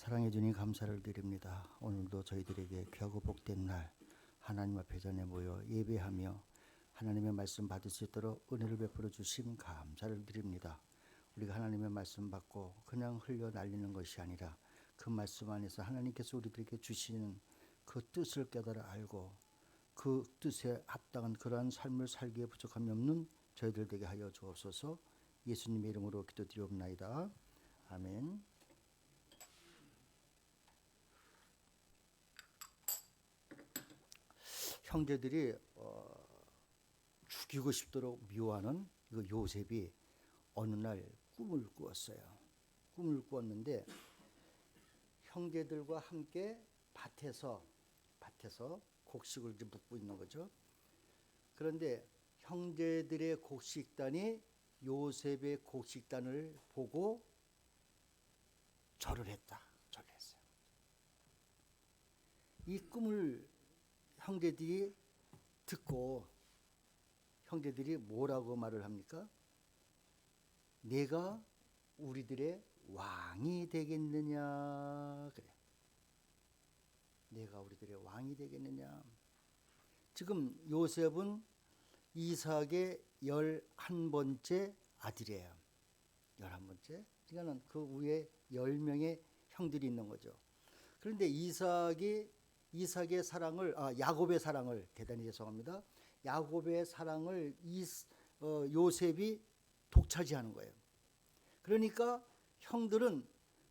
사랑해 주님 감사를 드립니다. 오늘도 저희들에게 귀하고 복된 날 하나님 앞에 전에 모여 예배하며 하나님의 말씀 받을 수 있도록 은혜를 베풀어 주심 감사를 드립니다. 우리가 하나님의 말씀 받고 그냥 흘려 날리는 것이 아니라 그 말씀 안에서 하나님께서 우리들에게 주시는 그 뜻을 깨달아 알고 그 뜻에 합당한 그러한 삶을 살기에 부족함이 없는 저희들 되게 하여 주옵소서. 예수님의 이름으로 기도드리옵나이다. 아멘. 형제들이 죽이고 싶도록 미워하는 이거 요셉이 어느 날 꿈을 꾸었어요. 꿈을 꾸었는데 형제들과 함께 밭에서 곡식을 이제 묵고 있는 거죠. 그런데 형제들의 곡식단이 요셉의 곡식단을 보고 절을 했어요. 이 꿈을 형제들이 듣고 형제들이 뭐라고 말을 합니까? 내가 우리들의 왕이 되겠느냐 그래. 내가 우리들의 왕이 되겠느냐. 지금 요셉은 이삭의 11번째 아들이에요. 11번째. 그러니까 그 위에 10명의 형들이 있는 거죠. 그런데 이삭의 사랑을 야곱의 사랑을 대단히 죄송합니다. 야곱의 사랑을 요셉이 독차지하는 거예요. 그러니까 형들은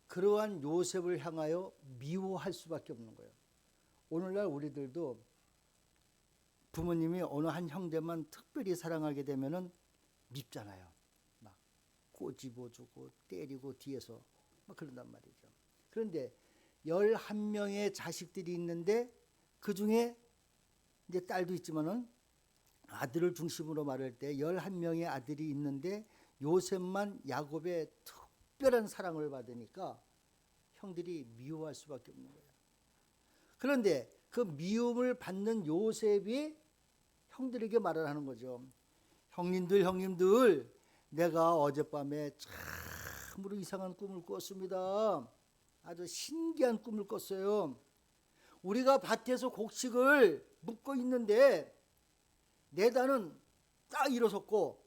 그러한 요셉을 향하여 미워할 수밖에 없는 거예요. 오늘날 우리들도 부모님이 어느 한 형제만 특별히 사랑하게 되면은 밉잖아요. 막 꼬집어주고 때리고 뒤에서 막 그런단 말이죠. 그런데 11명의 자식들이 있는데 그 중에 이제 딸도 있지만은 아들을 중심으로 말할 때 11명의 아들이 있는데 요셉만 야곱의 특별한 사랑을 받으니까 형들이 미워할 수밖에 없는 거예요. 그런데 그 미움을 받는 요셉이 형들에게 말을 하는 거죠. 형님들, 내가 어젯밤에 참으로 이상한 꿈을 꿨습니다. 아주 신기한 꿈을 꿨어요. 우리가 밭에서 곡식을 묵고 있는데 내 단은 딱 일어섰고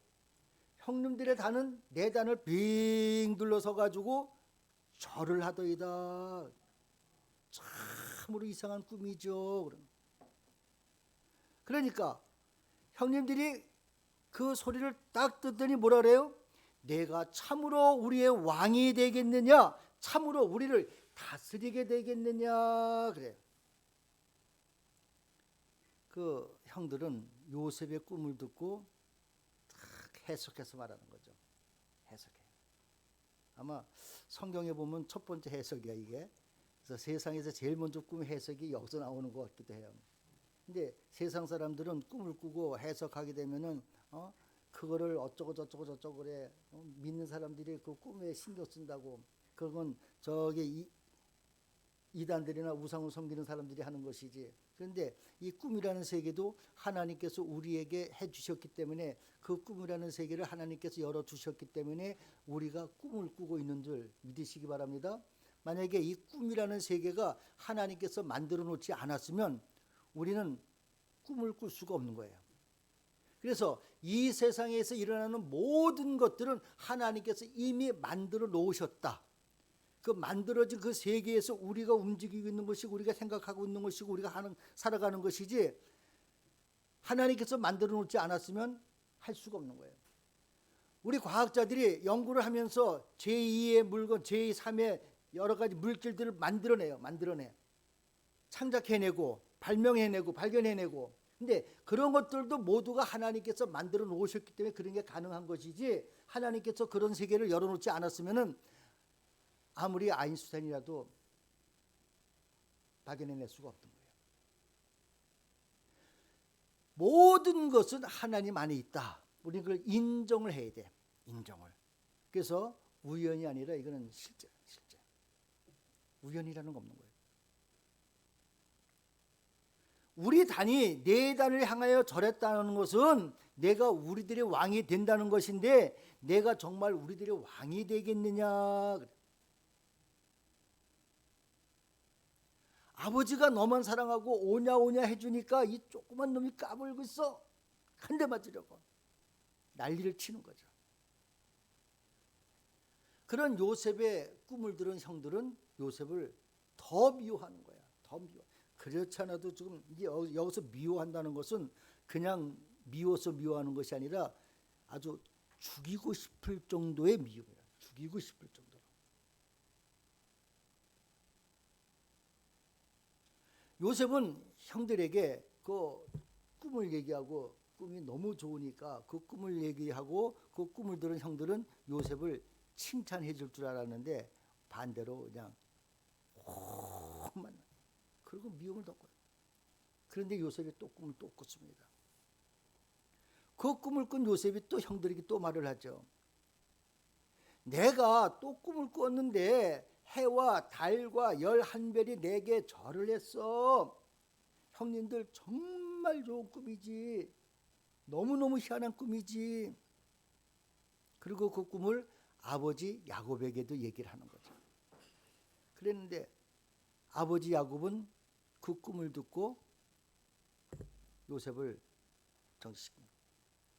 형님들의 단은 내 단을 빙 둘러서 가지고 절을 하더이다. 참으로 이상한 꿈이죠. 그러니까 형님들이 그 소리를 딱 듣더니 뭐라 그래요? 내가 참으로 우리의 왕이 되겠느냐? 참으로 우리를 다스리게 되겠느냐? 그래요. 그 형들은 요셉의 꿈을 듣고 해석해서 말하는 거죠. 해석해. 아마 성경에 보면 첫 번째 해석이야 이게. 그래서 세상에서 제일 먼저 꿈 해석이 여기서 나오는 것 같기도 해요. 근데 세상 사람들은 꿈을 꾸고 해석하게 되면은 그거를 어쩌고 저쩌고 그래. 믿는 사람들이 그 꿈에 신경 쓴다고. 그건 저기 이단들이나 우상을 섬기는 사람들이 하는 것이지. 그런데 이 꿈이라는 세계도 하나님께서 우리에게 해주셨기 때문에 그 꿈이라는 세계를 하나님께서 열어주셨기 때문에 우리가 꿈을 꾸고 있는 줄 믿으시기 바랍니다. 만약에 이 꿈이라는 세계가 하나님께서 만들어 놓지 않았으면 우리는 꿈을 꿀 수가 없는 거예요. 그래서 이 세상에서 일어나는 모든 것들은 하나님께서 이미 만들어 놓으셨다. 그 만들어진 그 세계에서 우리가 움직이고 있는 것이고 우리가 생각하고 있는 것이고 우리가 살아가는 것이지 하나님께서 만들어 놓지 않았으면 할 수가 없는 거예요. 우리 과학자들이 연구를 하면서 제2의 물건, 제3의 여러 가지 물질들을 만들어내. 창작해내고 발명해내고 발견해내고. 근데 그런 것들도 모두가 하나님께서 만들어 놓으셨기 때문에 그런 게 가능한 것이지 하나님께서 그런 세계를 열어놓지 않았으면은 아무리 아인슈타인이라도 발견해낼 수가 없던 거예요. 모든 것은 하나님 안에 있다. 우리는 그걸 인정을 해야 돼. 인정을. 그래서 우연이 아니라 이거는 실제. 우연이라는 거 없는 거예요. 우리 단이 내 단을 향하여 절했다는 것은 내가 우리들의 왕이 된다는 것인데 내가 정말 우리들의 왕이 되겠느냐. 아버지가 너만 사랑하고 오냐 오냐 해주니까 이 조그만 놈이 까불고 있어. 한 대 맞으려고 난리를 치는 거죠. 그런 요셉의 꿈을 들은 형들은 요셉을 더 미워하는 거야. 더 미워. 그렇지 않아도 지금 이게 여기서 미워한다는 것은 그냥 미워서 미워하는 것이 아니라 아주 죽이고 싶을 정도의 미움이야. 죽이고 싶을 정도로. 요셉은 형들에게 그 꿈을 얘기하고 꿈이 너무 좋으니까 그 꿈을 얘기하고 그 꿈을 들은 형들은 요셉을 칭찬해 줄 줄 알았는데 반대로 그냥 오만 그리고 미움을 덮고요. 그런데 요셉이 또 꿈을 또 꿨습니다. 그 꿈을 꾼 요셉이 또 형들에게 또 말을 하죠. 내가 또 꿈을 꿨는데 해와 달과 11별이 내게 절을 했어. 형님들 정말 좋은 꿈이지. 너무너무 희한한 꿈이지. 그리고 그 꿈을 아버지 야곱에게도 얘기를 하는 거죠. 그랬는데 아버지 야곱은 그 꿈을 듣고 요셉을 정지시킵니다.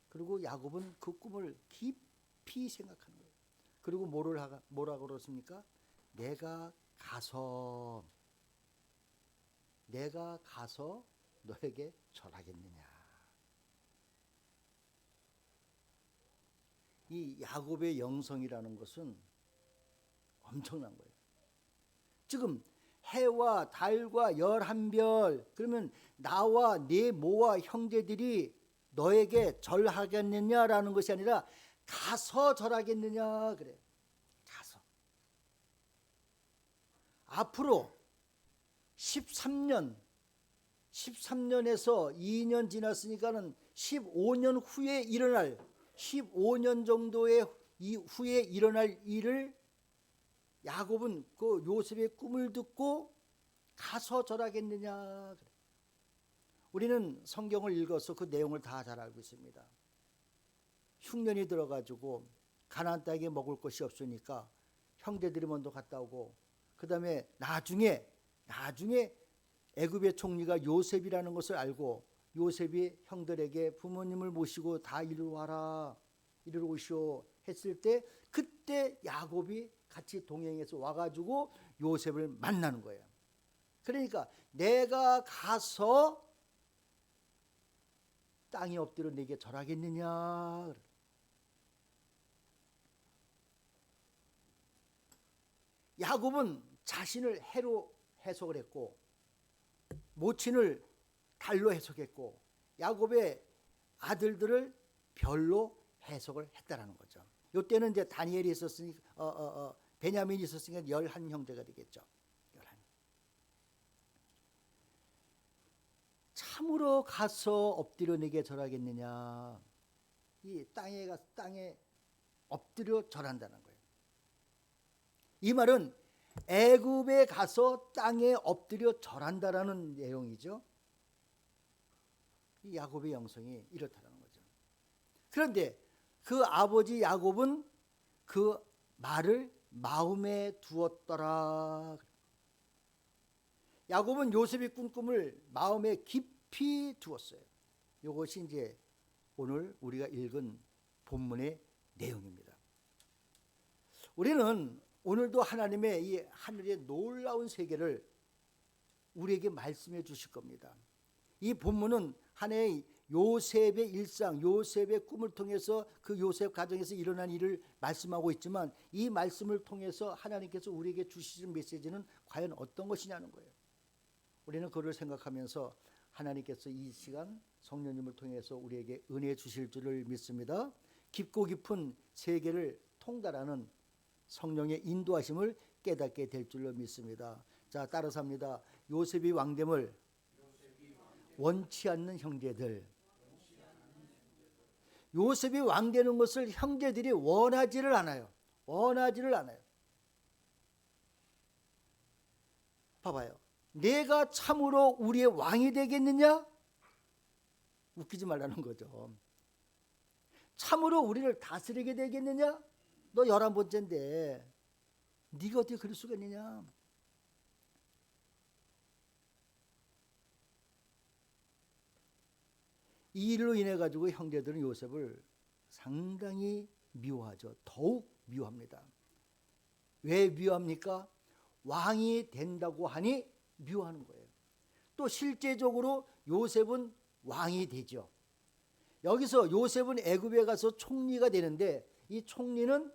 그리고 야곱은 그 꿈을 깊이 생각하는 거예요. 그리고 뭐라고 그러십니까? 내가 가서 너에게 절하겠느냐. 이 야곱의 영성이라는 것은 엄청난 거예요. 지금 해와 달과 11별, 그러면 나와 네 모와 형제들이 너에게 절하겠느냐라는 것이 아니라 가서 절하겠느냐 그래. 가서. 앞으로 13년에서 2년 지났으니까는 15년 후에 일어날 15년 정도의 후에 일어날 일을 야곱은 그 요셉의 꿈을 듣고 가서 절하겠느냐. 우리는 성경을 읽어서 그 내용을 다 잘 알고 있습니다. 흉년이 들어가지고 가나안 땅에 먹을 것이 없으니까 형제들이 먼저 갔다 오고 그 다음에 나중에 애굽의 총리가 요셉이라는 것을 알고 요셉이 형들에게 부모님을 모시고 다 이리로 와라, 이리로 오시오 했을 때 그때 야곱이 같이 동행해서 와가지고 요셉을 만나는 거예요. 그러니까 내가 가서 땅이 엎드려 내게 절하겠느냐. 야곱은 자신을 해로 해석을 했고 모친을 달로 해석했고 야곱의 아들들을 별로 해석을 했다라는 거죠. 이때는 이제 다니엘이 있었으니까 베냐민이 있었으니까 11형제가 되겠죠. 11. 참으로 가서 엎드려 내게 절하겠느냐. 이 땅에 가서 땅에 엎드려 절한다는 거예요. 이 말은 애굽에 가서 땅에 엎드려 절한다라는 내용이죠. 이 야곱의 영성이 이렇다는 거죠. 그런데 그 아버지 야곱은 그 말을 마음에 두었더라. 야곱은 요셉이 꾼 꿈을 마음에 깊이 두었어요. 이것이 이제 오늘 우리가 읽은 본문의 내용입니다. 우리는 오늘도 하나님의 이 하늘의 놀라운 세계를 우리에게 말씀해 주실 겁니다. 이 본문은 하나의 요셉의 일상, 요셉의 꿈을 통해서 그 요셉 가정에서 일어난 일을 말씀하고 있지만 이 말씀을 통해서 하나님께서 우리에게 주시는 메시지는 과연 어떤 것이냐는 거예요. 우리는 그걸 생각하면서 하나님께서 이 시간 성령님을 통해서 우리에게 은혜 주실 줄을 믿습니다. 깊고 깊은 세계를 통달하는 성령의 인도하심을 깨닫게 될 줄로 믿습니다. 자, 따라서 합니다. 요셉이 왕됨을 원치 않는 형제들. 요셉이 왕되는 것을 형제들이 원하지를 않아요. 원하지를 않아요. 봐봐요. 내가 참으로 우리의 왕이 되겠느냐? 웃기지 말라는 거죠. 참으로 우리를 다스리게 되겠느냐? 너 11번째인데 네가 어떻게 그럴 수가 있느냐? 이 일로 인해 가지고 형제들은 요셉을 상당히 미워하죠. 더욱 미워합니다. 왜 미워합니까? 왕이 된다고 하니 미워하는 거예요. 또 실제적으로 요셉은 왕이 되죠. 여기서 요셉은 애굽에 가서 총리가 되는데 이 총리는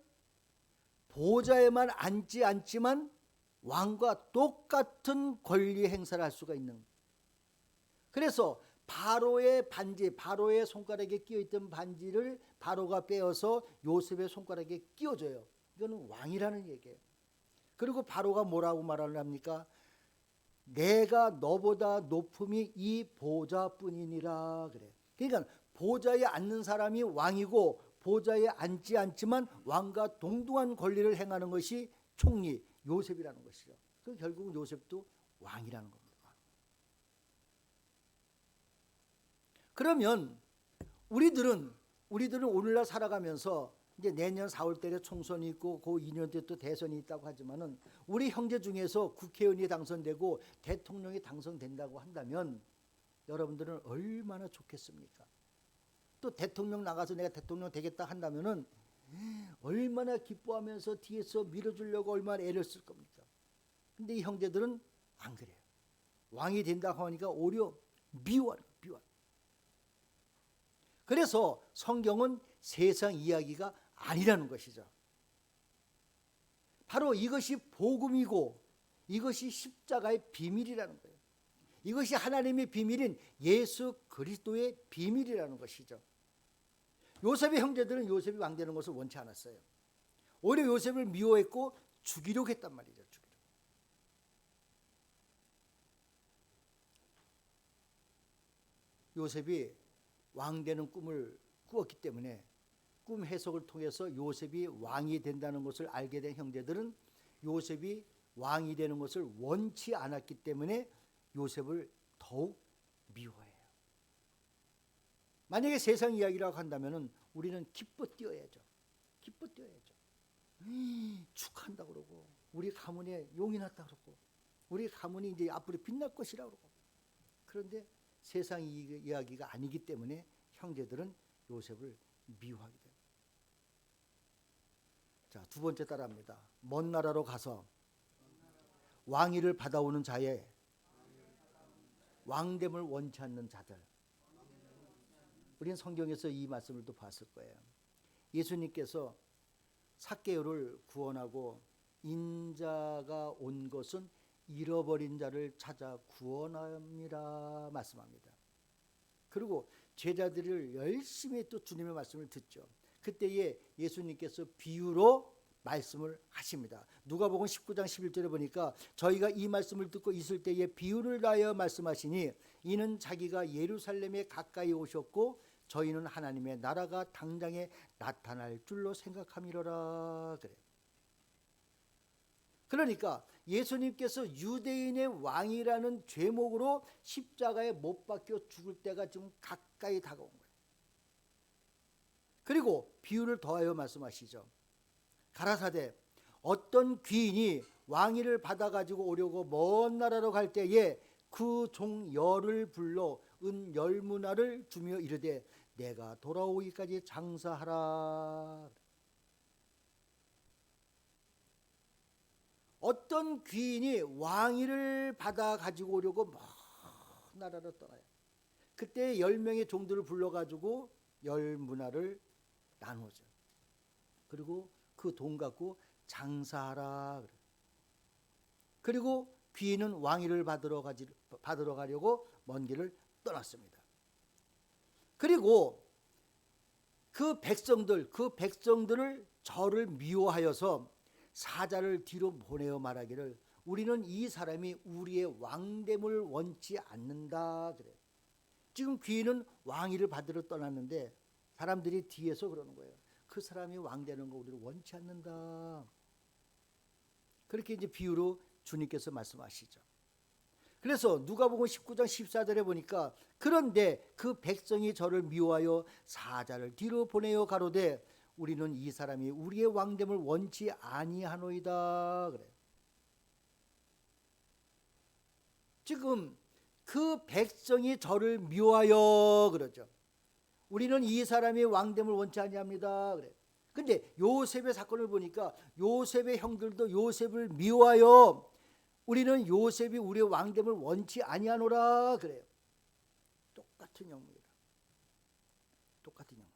보좌에만 앉지 않지만 왕과 똑같은 권리 행사를 할 수가 있는. 그래서 바로의 반지, 바로의 손가락에 끼어있던 반지를 바로가 빼어서 요셉의 손가락에 끼워줘요. 이거는 왕이라는 얘기예요. 그리고 바로가 뭐라고 말을 합니까? 내가 너보다 높음이 이 보좌뿐이니라 그래. 그러니까 보좌에 앉는 사람이 왕이고 보좌에 앉지 않지만 왕과 동등한 권리를 행하는 것이 총리 요셉이라는 것이죠. 그 결국은 요셉도 왕이라는 겁니다. 그러면 우리들은 오늘날 살아가면서 이제 내년 4월 달에 총선이 있고 그 2년 뒤에 또 대선이 있다고 하지만은 우리 형제 중에서 국회의원이 당선되고 대통령이 당선된다고 한다면 여러분들은 얼마나 좋겠습니까? 또 대통령 나가서 내가 대통령 되겠다 한다면은 얼마나 기뻐하면서 뒤에서 밀어주려고 얼마나 애를 쓸 겁니까? 근데 이 형제들은 안 그래요. 왕이 된다고 하니까 오히려 미워하는. 그래서 성경은 세상 이야기가 아니라는 것이죠. 바로 이것이 복음이고 이것이 십자가의 비밀이라는 거예요. 이것이 하나님의 비밀인 예수 그리스도의 비밀이라는 것이죠. 요셉의 형제들은 요셉이 왕되는 것을 원치 않았어요. 오히려 요셉을 미워했고 죽이려고 했단 말이죠. 요셉이 왕되는 꿈을 꾸었기 때문에 꿈 해석을 통해서 요셉이 왕이 된다는 것을 알게 된 형제들은 요셉이 왕이 되는 것을 원치 않았기 때문에 요셉을 더욱 미워해요. 만약에 세상 이야기라고 한다면 우리는 기뻐 뛰어야죠. 기뻐 뛰어야죠. 축하한다 그러고 우리 가문에 용이 났다 그러고 우리 가문이 이제 앞으로 빛날 것이라 그러고. 그런데 세상 이야기가 아니기 때문에 형제들은 요셉을 미워하게 됩니다. 자, 두 번째 따라합니다. 먼 나라로 가서 왕위를 받아오는 자의 왕됨을 원치 않는 자들. 우리는 성경에서 이 말씀을 또 봤을 거예요. 예수님께서 삭개오를 구원하고 인자가 온 것은 잃어버린 자를 찾아 구원함이라 말씀합니다. 그리고 제자들을 열심히 또 주님의 말씀을 듣죠. 그때에 예수님께서 비유로 말씀을 하십니다. 누가복음 19장 11절에 보니까 저희가 이 말씀을 듣고 있을 때에 비유를 다하여 말씀하시니 이는 자기가 예루살렘에 가까이 오셨고 저희는 하나님의 나라가 당장에 나타날 줄로 생각함이로라 그래. 그러니까 예수님께서 유대인의 왕이라는 죄목으로 십자가에 못 박혀 죽을 때가 지금 가까이 다가온 거예요. 그리고 비유를 더하여 말씀하시죠. 가라사대 어떤 귀인이 왕위를 받아가지고 오려고 먼 나라로 갈 때에 그 종 열을 불러 은 열문화를 주며 이르되 내가 돌아오기까지 장사하라. 어떤 귀인이 왕위를 받아 가지고 오려고 먼 나라로 떠나요. 그때 10명의 종들을 불러가지고 열 문화를 나누죠. 그리고 그 돈 갖고 장사하라. 그리고 귀인은 왕위를 받으러 가려고 먼 길을 떠났습니다. 그리고 그 백성들을 저를 미워하여서 사자를 뒤로 보내어 말하기를 우리는 이 사람이 우리의 왕됨을 원치 않는다 그래. 지금 귀인은 왕위를 받으러 떠났는데 사람들이 뒤에서 그러는 거예요. 그 사람이 왕되는 거 우리를 원치 않는다. 그렇게 이제 비유로 주님께서 말씀하시죠. 그래서 누가복음 19장 14절에 보니까 그런데 그 백성이 저를 미워하여 사자를 뒤로 보내어 가로되 우리는 이 사람이 우리의 왕됨을 원치 아니하노이다 그래. 지금 그 백성이 저를 미워하여 그러죠. 우리는 이 사람이 왕됨을 원치 아니합니다. 그래. 근데 요셉의 사건을 보니까 요셉의 형들도 요셉을 미워하여 우리는 요셉이 우리의 왕됨을 원치 아니하노라 그래요. 똑같은 영입니다. 똑같은 영.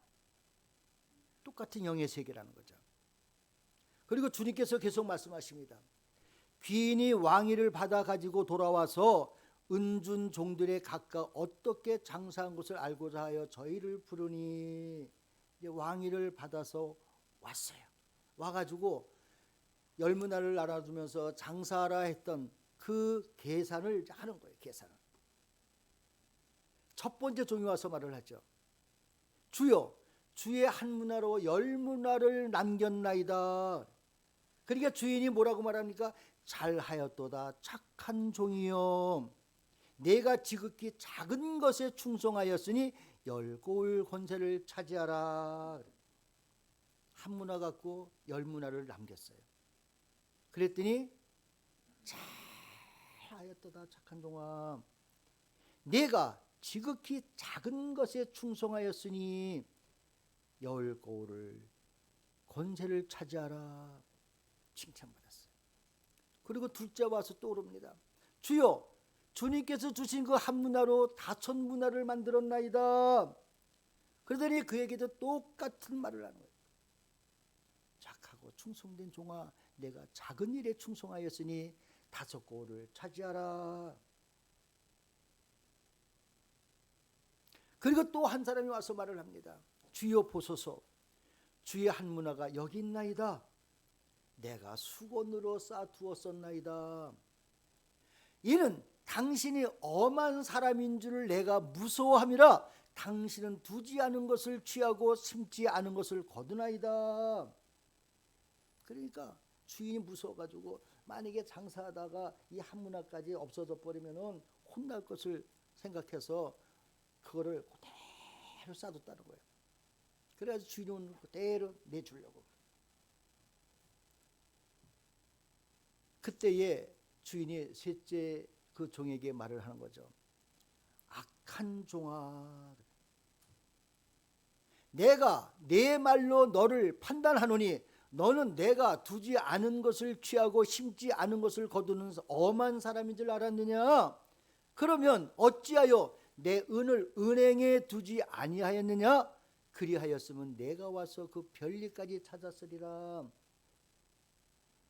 똑같은 영의 세계라는 거죠. 그리고 주님께서 계속 말씀하십니다. 귀인이 왕위를 받아 가지고 돌아와서 은준 종들의 각각 어떻게 장사한 것을 알고자 하여 저희를 부르니, 이제 왕위를 받아서 왔어요. 와가지고 열문화를 나눠주면서 장사하라 했던 그 계산을 하는 거예요. 계산을. 첫 번째 종이 와서 말을 하죠. 주여, 주의 한 문화로 열 문화를 남겼나이다. 그러니까 주인이 뭐라고 말합니까? 잘하였도다 착한 종이여, 내가 지극히 작은 것에 충성하였으니 열 고을 권세를 차지하라. 한 문화 갖고 열 문화를 남겼어요. 그랬더니 잘하였도다 착한 종아, 내가 지극히 작은 것에 충성하였으니 열 고을을 권세를 차지하라. 칭찬받았어요. 그리고 둘째 와서 또 오릅니다. 주여, 주님께서 주신 그 한 문화로 4천 문화를 만들었나이다. 그러더니 그에게도 똑같은 말을 하는 거예요. 착하고 충성된 종아, 내가 작은 일에 충성하였으니 5 고을을 차지하라. 그리고 또 한 사람이 와서 말을 합니다. 주여 보소서, 주의 한 문화가 여기 있나이다. 내가 수건으로 쌓아두었었나이다. 이는 당신이 엄한 사람인 줄을 내가 무서워함이라 당신은 두지 않은 것을 취하고 심지 않은 것을 거두나이다. 그러니까 주인이 무서워가지고 만약에 장사하다가 이 한 문화까지 없어져 버리면 혼날 것을 생각해서 그거를 그대로 쌓아뒀다는 거예요. 그래서 주인은 그대로 내주려고. 그때에 주인이 셋째 그 종에게 말을 하는 거죠. 악한 종아, 내가 내 말로 너를 판단하노니 너는 내가 두지 않은 것을 취하고 심지 않은 것을 거두는 엄한 사람인 줄 알았느냐? 그러면 어찌하여 내 은을 은행에 두지 아니하였느냐? 그리하였으면 내가 와서 그 별리까지 찾았으리라.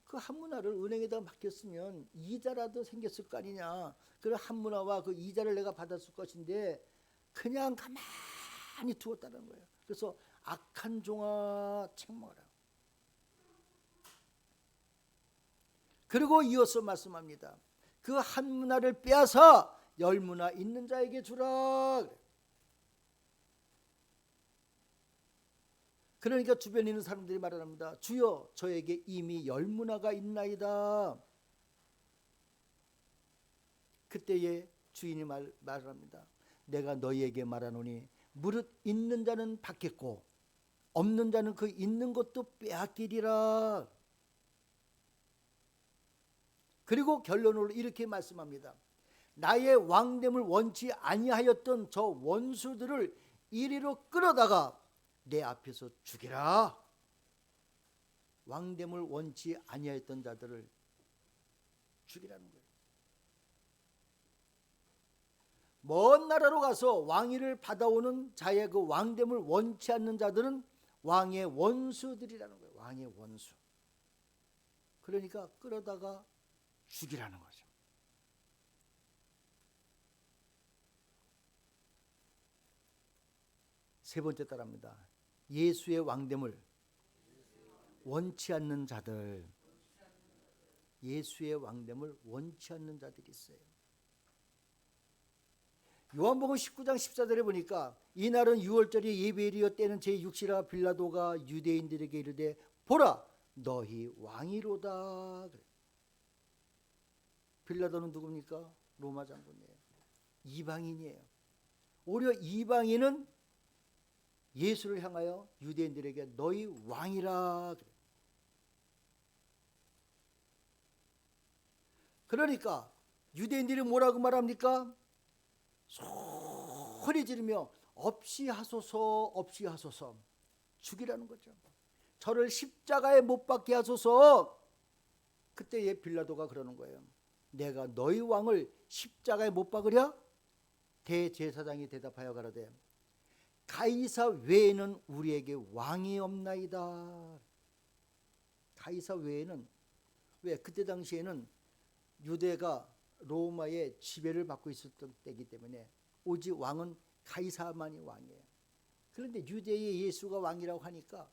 그 한문화를 은행에다 맡겼으면 이자라도 생겼을 거 아니냐. 그 한문화와 그 이자를 내가 받았을 것인데 그냥 가만히 두었다는 거예요. 그래서 악한 종아 책망하라. 그리고 이어서 말씀합니다. 그 한문화를 빼앗아 열문화 있는 자에게 주라. 그러니까 주변에 있는 사람들이 말합니다. 주여, 저에게 이미 열문화가 있나이다. 그때에 주인이 말합니다. 내가 너희에게 말하노니 무릇 있는 자는 받겠고 없는 자는 그 있는 것도 빼앗기리라. 그리고 결론으로 이렇게 말씀합니다. 나의 왕됨을 원치 아니하였던 저 원수들을 이리로 끌어다가 내 앞에서 죽이라. 왕됨을 원치 아니하였던 자들을 죽이라는 거예요. 먼 나라로 가서 왕위를 받아오는 자의 그 왕됨을 원치 않는 자들은 왕의 원수들이라는 거예요. 왕의 원수. 그러니까 끌어다가 죽이라는 거죠. 세 번째 따라합니다. 예수의 왕됨을 원치 않는 자들. 예수의 왕됨을 원치 않는 자들이 있어요. 요한복음 19장 14절에 보니까 이날은 6월절이 예배일이요 때는 제6시라 빌라도가 유대인들에게 이르되 보라 너희 왕이로다. 빌라도는 누굽니까? 로마 장군이에요. 이방인이에요. 오히려 이방인은 예수를 향하여 유대인들에게 너희 왕이라. 그러니까 유대인들이 뭐라고 말합니까? 소리 지르며 없이 하소서, 없이 하소서. 죽이라는 거죠. 저를 십자가에 못 박게 하소서. 그때에 빌라도가 그러는 거예요. 내가 너희 왕을 십자가에 못 박으랴? 대제사장이 대답하여 가로되 가이사 외에는 우리에게 왕이 없나이다. 가이사 외에는, 왜? 그때 당시에는 유대가 로마의 지배를 받고 있었던 때이기 때문에 오직 왕은 가이사만이 왕이에요. 그런데 유대의 예수가 왕이라고 하니까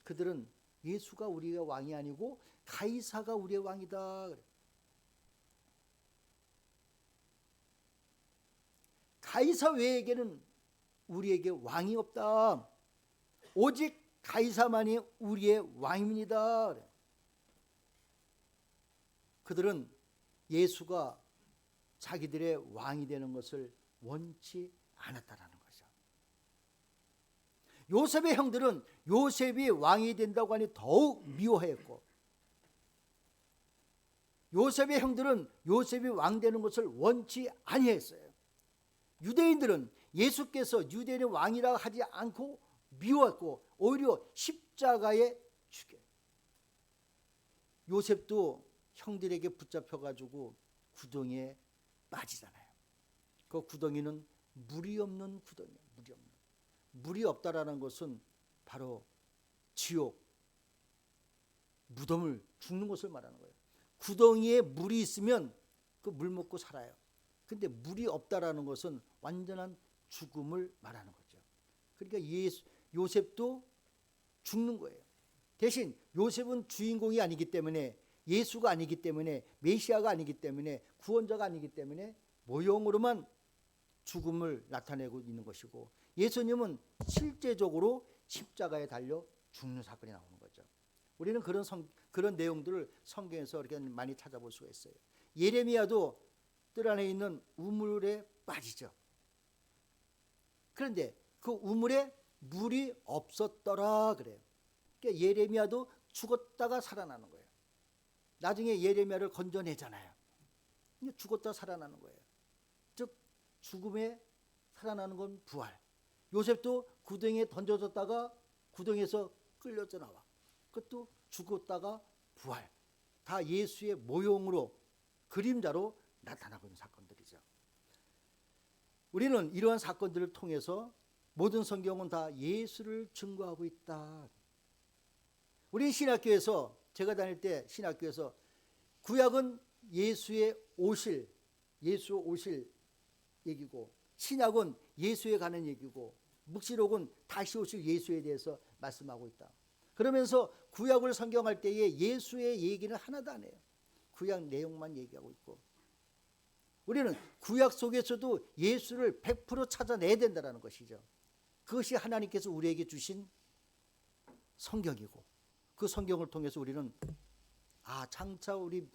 그들은 예수가 우리가 왕이 아니고 가이사가 우리의 왕이다. 가이사 외에게는 우리에게 왕이 없다. 오직 가이사만이 우리의 왕입니다. 그들은 예수가 자기들의 왕이 되는 것을 원치 않았다라는 거죠. 요셉의 형들은 요셉이 왕이 된다고 하니 더욱 미워했고, 요셉의 형들은 요셉이 왕 되는 것을 원치 아니했어요. 유대인들은 예수께서 유대인의 왕이라 하지 않고 미워했고 오히려 십자가에 죽여요. 요셉도 형들에게 붙잡혀가지고 구덩이에 빠지잖아요. 그 구덩이는 물이 없는 구덩이에요. 물이 없는. 물이 없다라는 것은 바로 지옥, 무덤을, 죽는 것을 말하는 거예요. 구덩이에 물이 있으면 그 물 먹고 살아요. 근데 물이 없다라는 것은 완전한 죽음을 말하는 거죠. 그러니까 요셉도 죽는 거예요. 대신 요셉은 주인공이 아니기 때문에, 예수가 아니기 때문에, 메시아가 아니기 때문에, 구원자가 아니기 때문에 모형으로만 죽음을 나타내고 있는 것이고, 예수님은 실제적으로 십자가에 달려 죽는 사건이 나오는 거죠. 우리는 그런 내용들을 성경에서 이렇게 많이 찾아볼 수가 있어요. 예레미야도 뜰 안에 있는 우물에 빠지죠. 그런데 그 우물에 물이 없었더라 그래요. 그러니까 예레미야도 죽었다가 살아나는 거예요. 나중에 예레미야를 건져내잖아요. 죽었다 살아나는 거예요. 즉 죽음에 살아나는 건 부활. 요셉도 구덩이에 던져졌다가 구덩이에서 끌려져 나와. 그것도 죽었다가 부활. 다 예수의 모형으로, 그림자로 나타나고 있는 사건들이죠. 우리는 이러한 사건들을 통해서 모든 성경은 다 예수를 증거하고 있다. 우리 신학교에서, 제가 다닐 때 신학교에서 구약은 예수의 오실, 예수 오실 얘기고, 신약은 예수에 관한 얘기고, 묵시록은 다시 오실 예수에 대해서 말씀하고 있다. 그러면서 구약을 성경할 때에 예수의 얘기는 하나도 안 해요. 구약 내용만 얘기하고 있고, 우리는 구약 속에서도 예수를 100% 찾아내야 된다는 것이죠. 그것이 하나님께서 우리에게 주신 성경이고, 그 성경을 통해서 우리는 장차 우리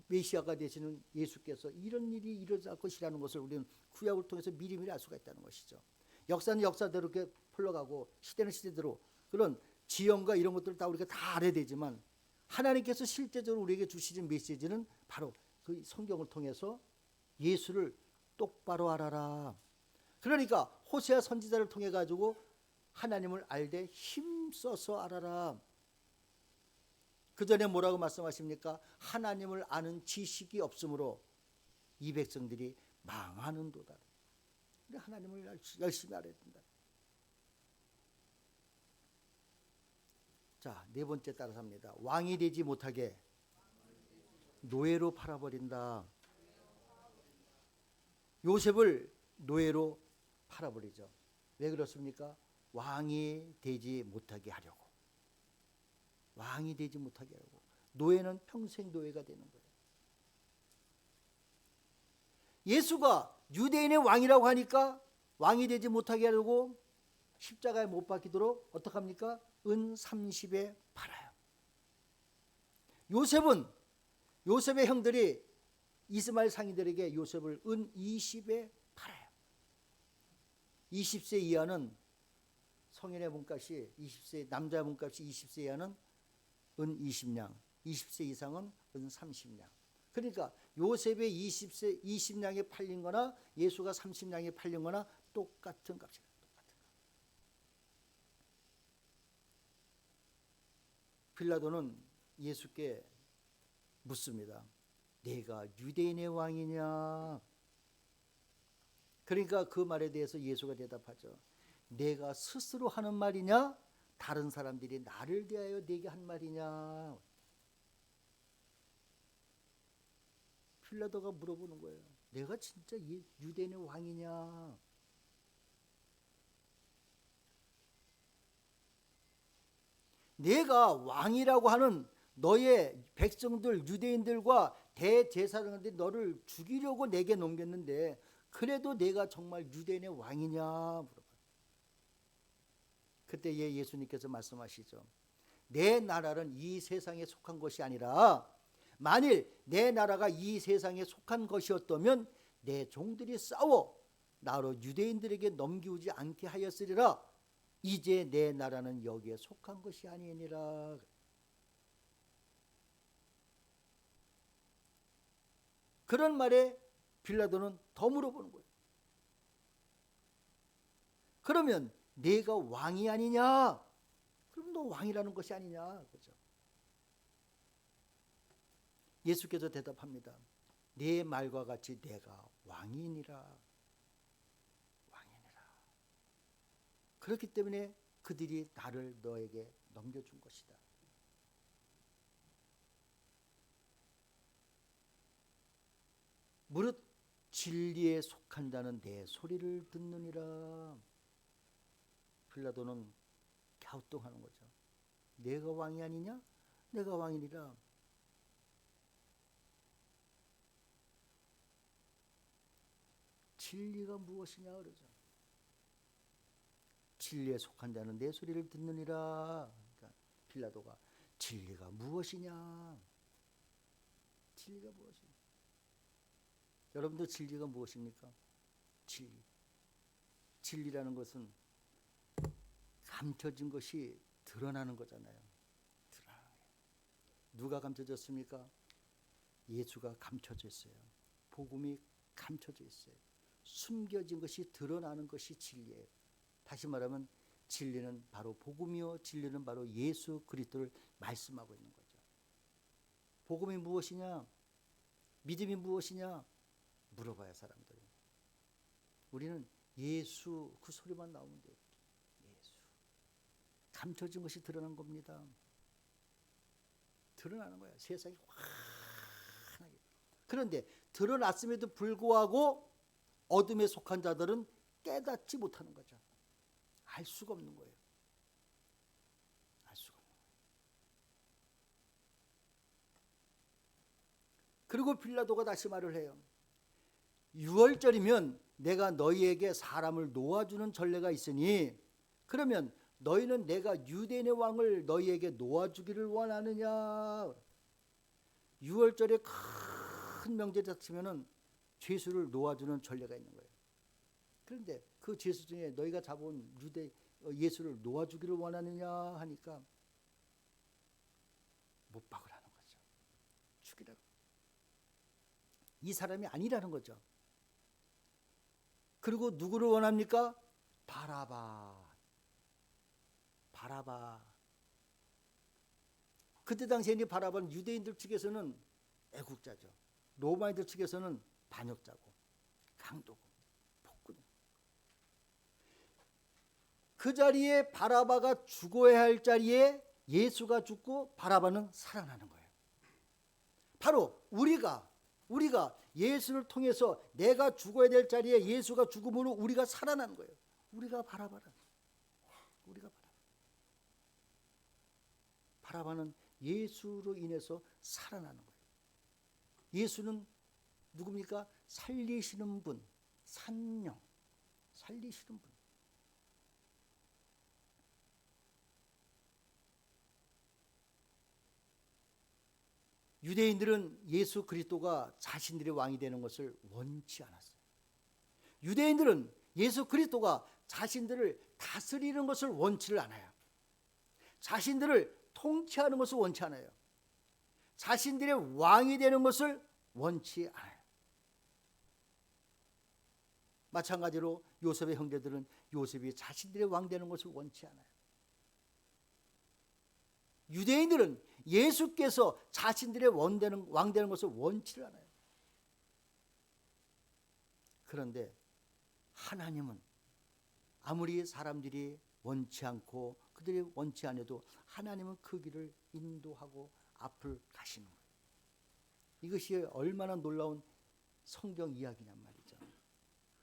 메시아가 되시는 예수께서 이런 일이 일어날 것이라는 것을 우리는 구약을 통해서 미리미리 알 수가 있다는 것이죠. 역사는 역사대로 이렇게 흘러가고, 시대는 시대대로 그런 지형과 이런 것들을 다 우리가 다 알아야 되지만, 하나님께서 실제적으로 우리에게 주시는 메시지는 바로 그 성경을 통해서 예수를 똑바로 알아라. 그러니까 호세아 선지자를 통해 가지고 하나님을 알되 힘써서 알아라. 그 전에 뭐라고 말씀하십니까? 하나님을 아는 지식이 없으므로 이 백성들이 망하는도다. 하나님을 열심히 알아야 된다. 자, 네 번째 따라서 합니다. 왕이 되지 못하게 노예로 팔아버린다. 요셉을 노예로 팔아버리죠. 왜 그렇습니까? 왕이 되지 못하게 하려고. 왕이 되지 못하게 하려고. 노예는 평생 노예가 되는 거예요. 예수가 유대인의 왕이라고 하니까 왕이 되지 못하게 하려고 십자가에 못 박히도록 어떻게 합니까? 은 30에 팔아요. 요셉의 형들이 이스마엘 상인들에게 요셉을 은 20에 팔아요. 20세 이하는 성인의 몸값이 20세, 남자 몸값이 20세 이하는 은 20냥, 20세 이상은 은 30냥. 그러니까 요셉의 20냥에 팔린 거나 예수가 30냥에 팔린 거나 똑같은 값이다. 똑같은 값. 빌라도는 예수께 묻습니다. 내가 유대인의 왕이냐? 그러니까 그 말에 대해서 예수가 대답하죠. 내가 스스로 하는 말이냐? 다른 사람들이 나를 대하여 내게 한 말이냐? 빌라도가 물어보는 거예요. 내가 진짜 유대인의 왕이냐? 내가 왕이라고 하는 너의 백성들 유대인들과 대제사장들이 너를 죽이려고 내게 넘겼는데 그래도 내가 정말 유대인의 왕이냐 물어봐요. 그때 예수님께서 말씀하시죠. 내 나라는 이 세상에 속한 것이 아니라 만일 내 나라가 이 세상에 속한 것이었다면 내 종들이 싸워 나로 유대인들에게 넘기우지 않게 하였으리라. 이제 내 나라는 여기에 속한 것이 아니니라. 그런 말에 빌라도는 더 물어보는 거예요. 그러면 내가 왕이 아니냐? 그럼 너 왕이라는 것이 아니냐? 그죠? 예수께서 대답합니다. 내 말과 같이 내가 왕이니라. 왕이니라. 그렇기 때문에 그들이 나를 너에게 넘겨준 것이다. 무릇 진리에 속한 자는 내 소리를 듣느니라. 빌라도는 갸우뚱하는 거죠. 내가 왕이 아니냐? 내가 왕이니라. 진리가 무엇이냐 그러죠. 진리에 속한 자는 내 소리를 듣느니라. 그러니까 빌라도가 진리가 무엇이냐? 진리가 무엇이냐? 여러분들 진리가 무엇입니까? 진리. 진리라는 것은 감춰진 것이 드러나는 거잖아요. 드러나는 거예요. 누가 감춰졌습니까? 예수가 감춰져 있어요. 복음이 감춰져 있어요. 숨겨진 것이 드러나는 것이 진리예요. 다시 말하면 진리는 바로 복음이요 진리는 바로 예수 그리스도를 말씀하고 있는 거죠. 복음이 무엇이냐? 믿음이 무엇이냐? 물어봐요 사람들이. 우리는 예수 그 소리만 나오면 돼요. 예수. 감춰진 것이 드러난 겁니다. 드러나는 거예요. 세상이 환하게. 그런데 드러났음에도 불구하고 어둠에 속한 자들은 깨닫지 못하는 거죠. 알 수가 없는 거예요. 알 수가 없는 거예요. 그리고 빌라도가 다시 말을 해요. 6월절이면 내가 너희에게 사람을 놓아주는 전례가 있으니 그러면 너희는 내가 유대인의 왕을 너희에게 놓아주기를 원하느냐? 6월절에 큰 명절이 닥치면은 죄수를 놓아주는 전례가 있는 거예요. 그런데 그 죄수 중에 너희가 잡아온 예수를 놓아주기를 원하느냐 하니까 못 박으라는 거죠. 죽이라고. 이 사람이 아니라는 거죠. 그리고 누구를 원합니까? 바라바. 그때 당시에 바라바는 유대인들 측에서는 애국자죠. 로마인들 측에서는 반역자고 강도고 폭군. 그 자리에 바라바가 죽어야 할 자리에 예수가 죽고 바라바는 살아나는 거예요. 바로 우리가 예수를 통해서 내가 죽어야 될 자리에 예수가 죽음으로 우리가 살아나는 거예요. 우리가 바라바라. 바라바는 예수로 인해서 살아나는 거예요. 예수는 누굽니까? 살리시는 분, 산령, 살리시는 분. 유대인들은 예수 그리스도가 자신들의 왕이 되는 것을 원치 않았어요. 유대인들은 예수 그리스도가 자신들을 다스리는 것을 원치를 않아요. 자신들을 통치하는 것을 원치 않아요. 자신들의 왕이 되는 것을 원치 않아요. 마찬가지로 요셉의 형제들은 요셉이 자신들의 왕 되는 것을 원치 않아요. 유대인들은 예수께서 자신들의 왕 되는 것을 원치를 않아요. 그런데 하나님은 아무리 사람들이 원치 않고 그들이 원치 않아도 하나님은 그 길을 인도하고 앞을 가시는 거예요. 이것이 얼마나 놀라운 성경 이야기냔 말이죠.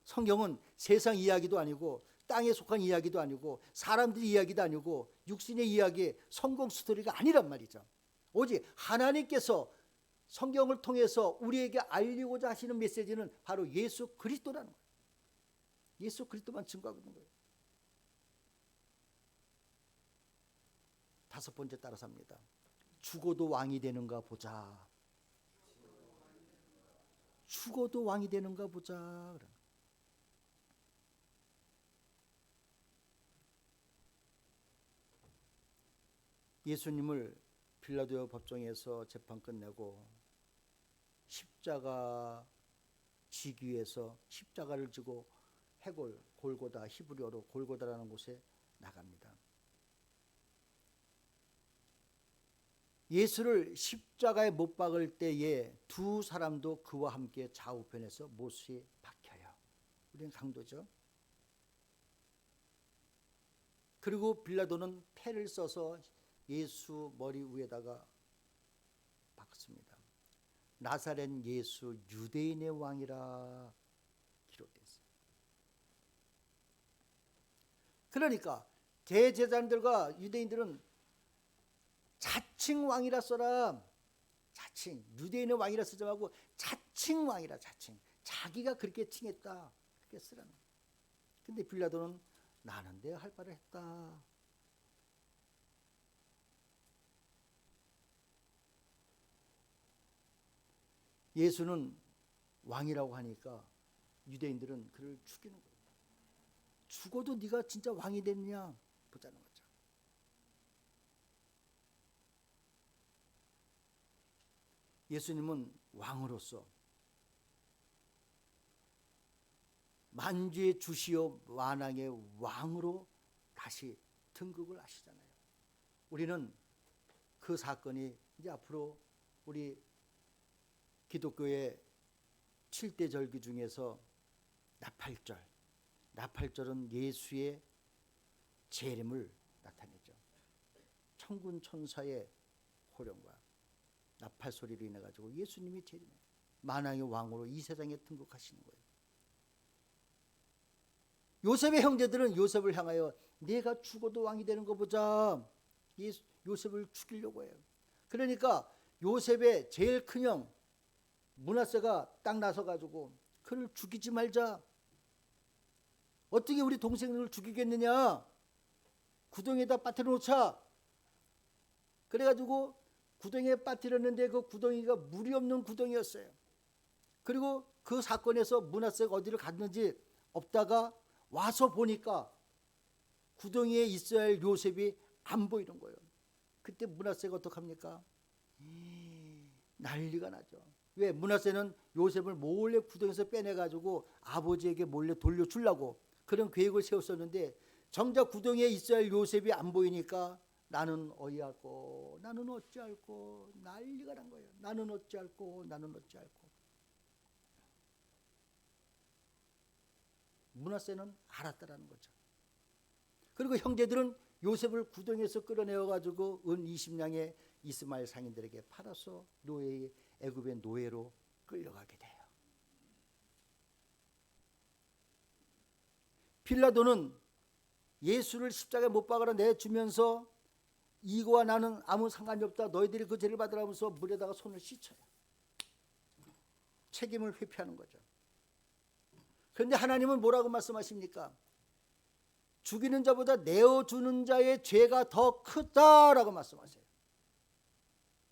성경은 세상 이야기도 아니고 땅에 속한 이야기도 아니고 사람들의 이야기도 아니고 육신의 이야기, 성공 스토리가 아니란 말이죠. 오직 하나님께서 성경을 통해서 우리에게 알리고자 하시는 메시지는 바로 예수 그리스도라는 거예요. 예수 그리스도만 증거하고 있는 거예요. 다섯 번째 따라서 합니다. 죽어도 왕이 되는가 보자. 죽어도 왕이 되는가 보자. 예수님을 빌라도 법정에서 재판 끝내고 십자가 지기 위해서 십자가를 지고 해골, 골고다, 히브리어로 골고다라는 곳에 나갑니다. 예수를 십자가에 못 박을 때에 두 사람도 그와 함께 좌우편에서 못이 박혀요. 우리는 강도죠. 그리고 빌라도는 패를 써서 예수 머리 위에다가 박습니다. 나사렛 예수 유대인의 왕이라 기록됐어요. 그러니까 대제사장들과 유대인들은 자칭 왕이라 써라. 자칭 유대인의 왕이라 쓰지 말고 자칭 왕이라. 자칭 자기가 그렇게 칭했다 그렇게 쓰라는 거예요. 근데 빌라도는 나는 내가 할 바를 했다. 예수는 왕이라고 하니까 유대인들은 그를 죽이는 거예요. 죽어도 네가 진짜 왕이 됐냐 보자는 거죠. 예수님은 왕으로서 만주의 주시오 만왕의 왕으로 다시 등극을 하시잖아요. 우리는 그 사건이 이제 앞으로 우리 기독교의 7대 절기 중에서 나팔절. 나팔절은 예수의 재림을 나타내죠. 천군 천사의 호령과 나팔 소리로 인해 가지고 예수님이 재림해 만왕의 왕으로 이 세상에 등극하시는 거예요. 요셉의 형제들은 요셉을 향하여 내가 죽어도 왕이 되는 거 보자. 요셉을 죽이려고 해요. 그러니까 요셉의 제일 큰 형 므낫세가 딱 나서 가지고 그를 죽이지 말자. 어떻게 우리 동생을 죽이겠느냐. 구덩이에다 빠뜨려 놓자. 그래가지고 구덩이에 빠뜨렸는데 그 구덩이가 물이 없는 구덩이였어요. 그리고 그 사건에서 므낫세가 어디를 갔는지 없다가 와서 보니까 구덩이에 있어야 할 요셉이 안 보이는 거예요. 그때 므낫세가 어떡합니까? 난리가 나죠. 왜? 므낫세는 요셉을 몰래 구덩이에서 빼내가지고 아버지에게 몰래 돌려주려고 그런 계획을 세웠었는데 정작 구덩이에 있어야 할 요셉이 안 보이니까 나는 어이할꼬 나는 어찌할꼬 난리가 난 거예요. 나는 어찌할꼬 나는 어찌할꼬. 므낫세는 알았다라는 거죠. 그리고 형제들은 요셉을 구덩이에서 끌어내어가지고 은 20냥의 이스마엘 상인들에게 팔아서 노예의 애굽의 노예로 끌려가게 돼요. 빌라도는 예수를 십자가에 못 박아라 내주면서 이거와 나는 아무 상관이 없다. 너희들이 그 죄를 받으라면서 물에다가 손을 씻어요. 책임을 회피하는 거죠. 그런데 하나님은 뭐라고 말씀하십니까? 죽이는 자보다 내어주는 자의 죄가 더 크다라고 말씀하세요.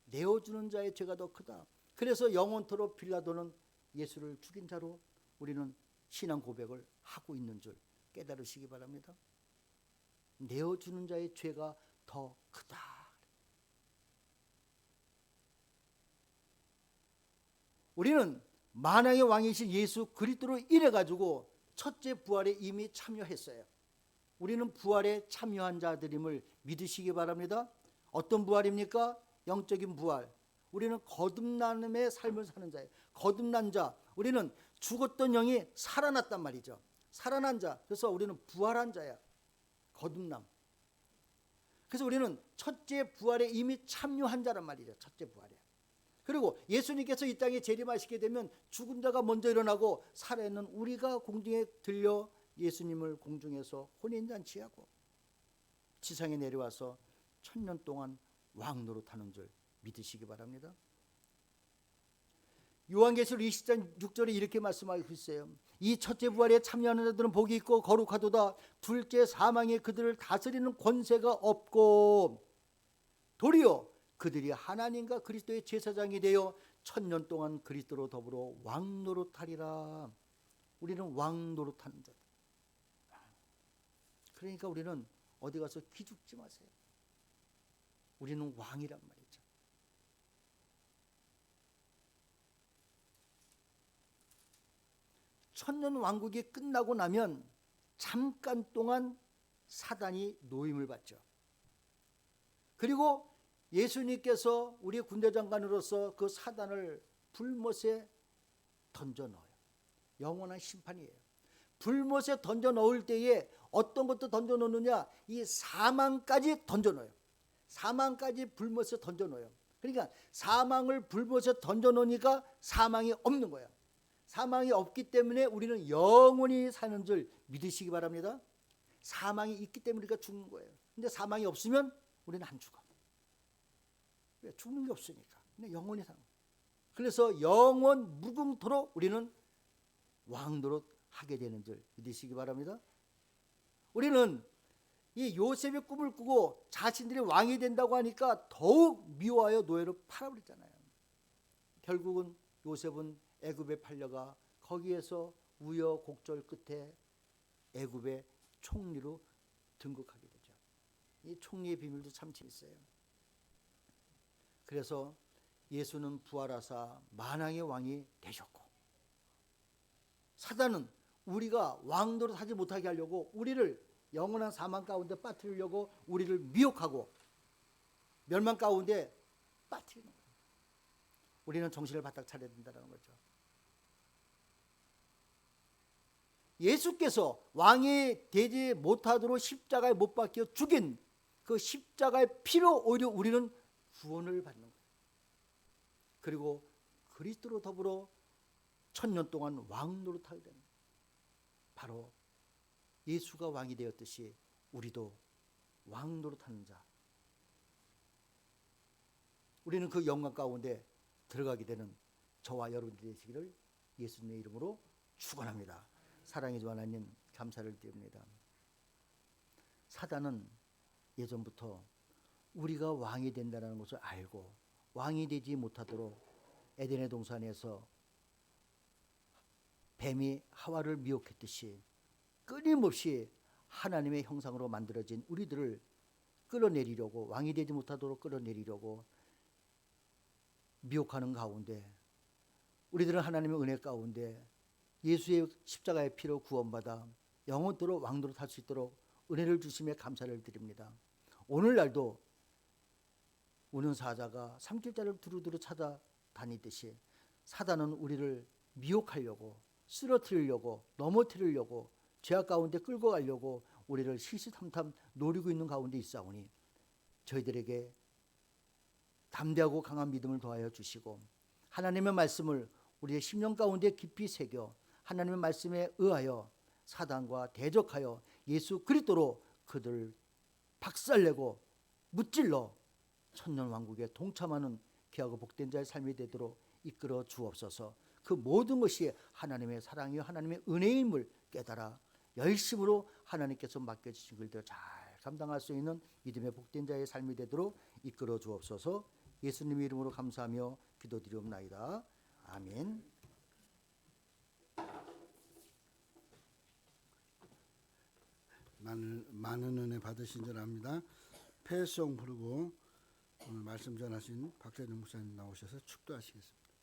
내어주는 자의 죄가 더 크다. 그래서 영원토록 빌라도는 예수를 죽인 자로 우리는 신앙 고백을 하고 있는 줄 깨달으시기 바랍니다. 내어주는 자의 죄가 더 크다. 우리는 만왕의 왕이신 예수 그리스도로 인해 가지고 첫째 부활에 이미 참여했어요. 우리는 부활에 참여한 자들임을 믿으시기 바랍니다. 어떤 부활입니까? 영적인 부활. 우리는 거듭남의 삶을 사는 자예요. 거듭난 자. 우리는 죽었던 영이 살아났단 말이죠. 살아난 자. 그래서 우리는 부활한 자야. 거듭남. 그래서 우리는 첫째 부활에 이미 참여한 자란 말이죠. 첫째 부활에. 그리고 예수님께서 이 땅에 재림하시게 되면 죽은 자가 먼저 일어나고 살아있는 우리가 공중에 들려 예수님을 공중에서 혼인잔치하고 지상에 내려와서 1000년 동안 왕노릇하는 줄 믿으시기 바랍니다. 요한계시록 20장 6절에 이렇게 말씀하고 있어요. 이 첫째 부활에 참여하는 자들은 복이 있고 거룩하도다. 둘째 사망에 그들을 다스리는 권세가 없고 도리어 그들이 하나님과 그리스도의 제사장이 되어 1000년 동안 그리스도로 더불어 왕노릇하리라. 우리는 왕노릇하는 자들. 그러니까 우리는 어디 가서 기죽지 마세요. 우리는 왕이란 말이죠. 천년 왕국이 끝나고 나면 잠깐 동안 사단이 노임을 받죠. 그리고 예수님께서 우리 군대장관으로서 그 사단을 불못에 던져 넣어요. 영원한 심판이에요. 불못에 던져 넣을 때에 어떤 것도 던져 넣느냐? 이 사망까지 던져 넣어요. 사망까지 불못에 던져 넣어요. 그러니까 사망을 불못에 던져 놓으니까 사망이 없는 거예요. 사망이 없기 때문에 우리는 영원히 사는 줄 믿으시기 바랍니다. 사망이 있기 때문에 우리가 죽는 거예요. 근데 사망이 없으면 우리는 안 죽어. 왜? 죽는 게 없으니까. 근데 영원히 사는 거예요. 그래서 영원 무궁토록 우리는 왕노릇 하게 되는 줄 믿으시기 바랍니다. 우리는 이 요셉의 꿈을 꾸고 자신들이 왕이 된다고 하니까 더욱 미워하여 노예로 팔아버렸잖아요. 결국은 요셉은 애굽에 팔려가 거기에서 우여곡절 끝에 애굽의 총리로 등극하게 되죠. 이 총리의 비밀도 참 재밌어요. 그래서 예수는 부활하사 만왕의 왕이 되셨고, 사단은 우리가 왕노릇 하지 못하게 하려고 우리를 영원한 사망 가운데 빠뜨리려고 우리를 미혹하고 멸망 가운데 빠뜨리는 거예요. 우리는 정신을 바짝 차려야 된다는 거죠. 예수께서 왕이 되지 못하도록 십자가에 못 박혀 죽인 그 십자가의 피로 오히려 우리는 구원을 받는 거예요. 그리고 그리스도로 더불어 1000년 동안 왕노릇하게 되는 거예요. 바로 예수가 왕이 되었듯이 우리도 왕노릇하는 자. 우리는 그 영광 가운데 들어가게 되는 저와 여러분들이 되시기를 예수님의 이름으로 축원합니다. 사랑의 주 하나님 감사를 드립니다. 사단은 예전부터 우리가 왕이 된다는 것을 알고 왕이 되지 못하도록 에덴의 동산에서 뱀이 하와를 미혹했듯이 끊임없이 하나님의 형상으로 만들어진 우리들을 끌어내리려고, 왕이 되지 못하도록 끌어내리려고 미혹하는 가운데 우리들은 하나님의 은혜 가운데 예수의 십자가의 피로 구원받아 영원토록 왕노릇 할 수 있도록 은혜를 주심에 감사를 드립니다. 오늘날도 우는 사자가 삼킬자를 두루두루 찾아다니듯이 사단은 우리를 미혹하려고, 쓰러뜨리려고, 넘어뜨리려고, 죄악 가운데 끌고 가려고 우리를 시시탐탐 노리고 있는 가운데 있사오니 저희들에게 담대하고 강한 믿음을 더하여 주시고 하나님의 말씀을 우리의 심령 가운데 깊이 새겨 하나님의 말씀에 의하여 사단과 대적하여 예수 그리스도로 그들을 박살내고 무찔러 천년왕국에 동참하는 귀하고 복된 자의 삶이 되도록 이끌어 주옵소서. 그 모든 것이 하나님의 사랑이요 하나님의 은혜임을 깨달아 열심으로 하나님께서 맡겨주신 일들을 잘 감당할 수 있는 믿음의 복된 자의 삶이 되도록 이끌어 주옵소서. 예수님의 이름으로 감사하며 기도드리옵나이다. 아멘. 많은 은혜 받으신 줄 압니다. 패송 부르고 오늘 말씀 전하신 박재준 목사님 나오셔서 축도하시겠습니다.